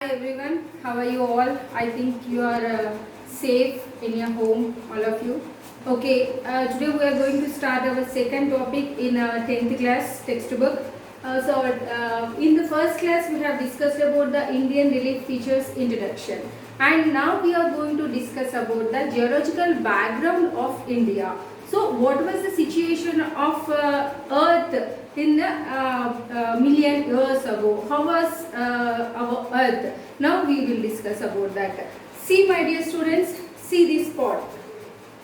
Hi everyone, how are you all? I think you are safe in your home, all of you. Okay, today we are going to start our second topic in 10th class textbook. In the first class we have discussed about the Indian relief features introduction, and now we are going to discuss about the geological background of India. So what was the situation of Earth in the million years ago? How was our Earth? Now we will discuss about that. See my dear students, see this pot.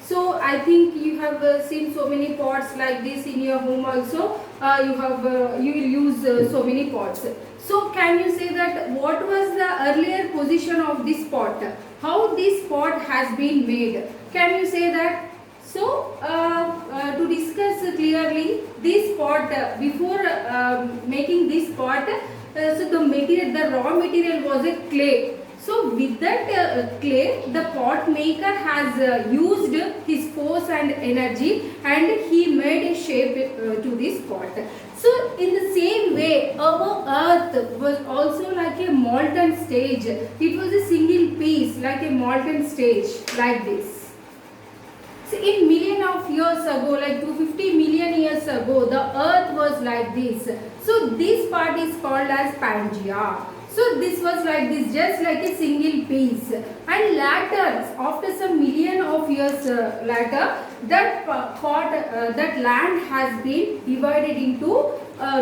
So I think you have seen so many pots like this in your home also. You will use so many pots. So can you say that what was the earlier position of this pot? How this pot has been made? Can you say that? So, to discuss clearly this pot, before making this pot, so the raw material was a clay. So, with that clay, the pot maker has used his force and energy, and he made a shape to this pot. So, in the same way, our earth was also like a molten stage. It was a single piece, like a molten stage, like this. So in million of years ago, like 250 million years ago, the earth was like this. So this part is called as Pangea. So this was like this, just like a single piece. And later, after some million of years later, that land has been divided into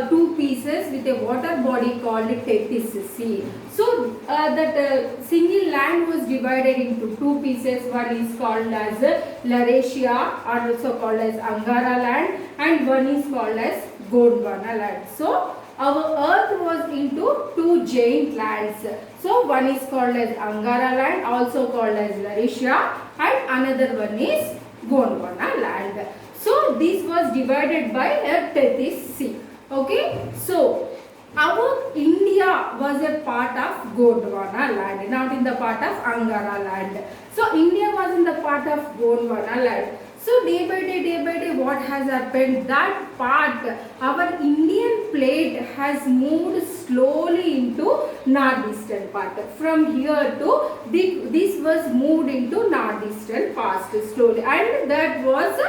two pieces with a water body called Tethys Sea. So that single land was divided into two pieces. One is called as Laurasia, or also called as Angara land, and one is called as Gondwana land. So our earth was into two giant lands. So one is called as Angara land, also called as Laurasia, and another one is Gondwana land. So this was divided by a Tethys Sea. Okay, so our India was a part of Gondwana land, not in the part of Angara land. So India was in the part of Gondwana land. So day by day, what has happened? That part, our Indian plate has moved slowly into northeastern part. From here to this was moved into northeastern part slowly, and that was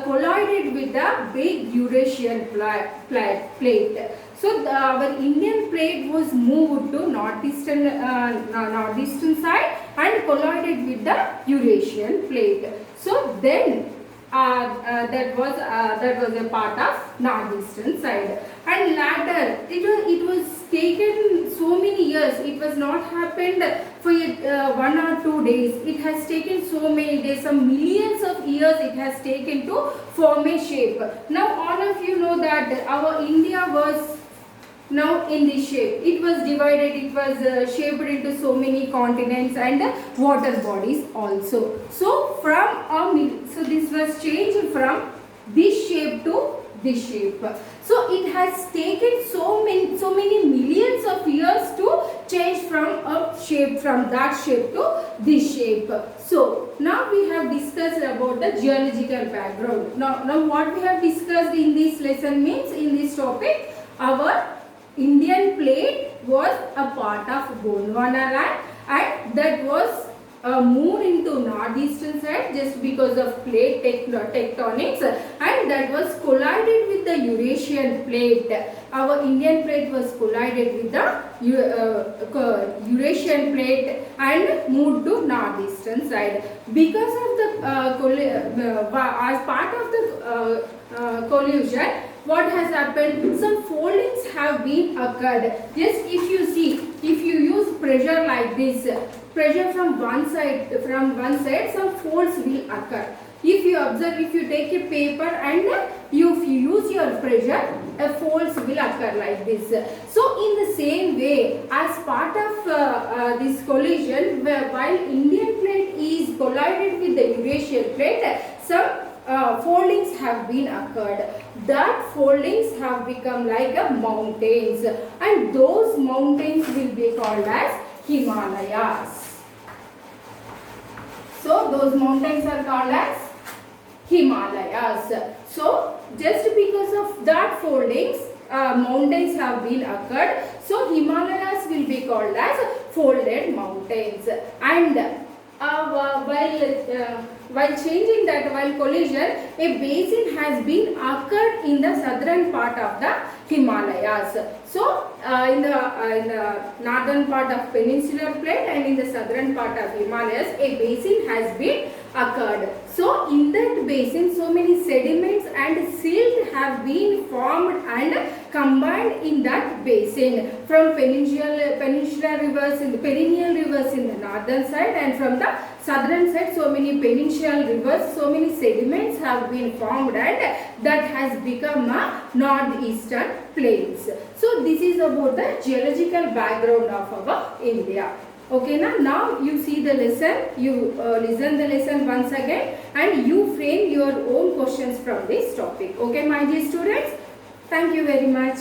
collided with the big Eurasian plate. So our Indian plate was moved to northeastern side and collided with the Eurasian plate. So then that was a part of northeastern side, and later it was taken so many years. It was not happened for 1 or 2 days. It has taken so many days, some millions of years it has taken to form a shape. Now all of you know that our India was now in this shape. It was divided, it was shaped into so many continents and water bodies also. So this was changed from this shape to this shape. So it has taken so many millions of years to change from that shape to this shape. So now we have discussed about the geological background. Now what we have discussed in this lesson means, in this topic, our Indian plate was a part of Gondwana land, and that was moved into northeastern side just because of plate tectonics, and that was collided with the Eurasian plate. Our Indian plate was collided with the Eurasian plate and moved to northeastern side. Because of the as part of the collision, what has happened? Some foldings have been occurred. Just if you see, if you use pressure like this, pressure from one side, some folds will occur. If you observe, if you take a paper and if you use your pressure, folds will occur like this. So in the same way, as part of this collision, while Indian plate is collided with the Eurasian plate, some foldings have been occurred. That foldings have become like a mountains, and those mountains will be called as Himalayas. So those mountains are called as Himalayas. So just because of that foldings, mountains have been occurred. So Himalayas will be called as folded mountains. And while changing that, while collision, a basin has been occurred in the southern part of the Himalayas. So in the northern part of peninsular plate and in the southern part of Himalayas, a basin has been occurred. So in that basin, so many sediments and silt have been formed and combined in that basin from peninsular rivers in the perennial rivers in the northern side, and from the southern side so many peninsular rivers, so many sediments have been formed, and that has become a northeastern plains. So this is about the geological background of our India. Okay, now you see the lesson, you listen the lesson once again, and you frame your own questions from this topic. Okay, my dear students, thank you very much.